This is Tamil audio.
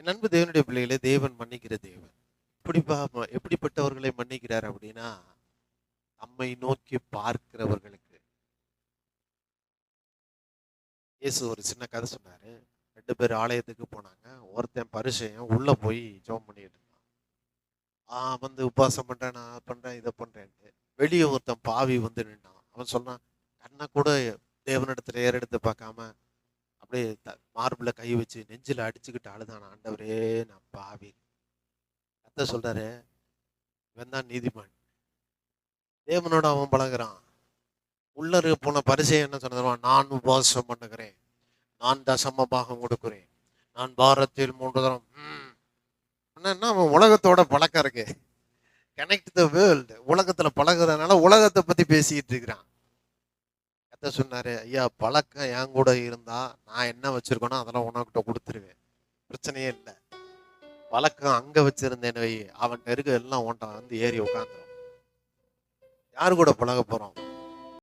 நண்பு தேவனுடைய பிள்ளைகளே, தேவன் மன்னிக்கிற தேவன். எப்படிப்பட்டவர்களை மன்னிக்கிறார் அப்படின்னா, நம்மை நோக்கி பார்க்கிறவர்களுக்கு. இயேசு ஒரு சின்ன கதை சொன்னாரு. 2 பேர் ஆலயத்துக்கு போனாங்க. ஒருத்தன் பரிசேயன் உள்ள போய் ஜெபம் பண்ணிட்டு இருந்தான். வந்து உபவாசம் பண்றேன், நான் பண்றேன், இதை பண்றேன்ட்டு. வெளியே ஒருத்தன் பாவி வந்து நின்னான். அவன் சொன்னான், கண்ணை கூட தேவனிடத்துல ஏறெடுத்து பார்க்காம அப்படியே மார்புல கை வச்சு நெஞ்சில அடிச்சுக்கிட்டு அழுதான. ஆண்டவரே, நான் பாவி. கர்த்தர் சொல்றாரு, இவன் தான் நீதிமான். தேவனோட அவன் பழகுறான். உள்ள போன பரிசேயன் என்ன சொன்னதுமா, நான் உபவாசம் பண்ணுகிறேன், நான் தசம பாகம் கொடுக்கிறேன், நான் வாரத்தில் 3 தரம். என்ன, அவன் உலகத்தோட பழக்கம் இருக்கு. Connect the world. உலகத்துல பழகுறதுனால உலகத்தை பத்தி பேசிட்டு இருக்கிறான். கர்த்தர் சொன்னாரு, ஐயா, பழக்கம் என் கூட இருந்தா நான் என்ன வச்சிருக்கேனோ அதெல்லாம் உனக்கிட்ட கொடுத்துருவேன், பிரச்சனையே இல்லை. பழக்கம் அங்க வச்சிருந்தேன்னு வை, அவன் இருக்க எல்லாம் உன்ட்ட வந்து ஏறி உட்காந்துரும். யாரு கூட பழக போறோம்?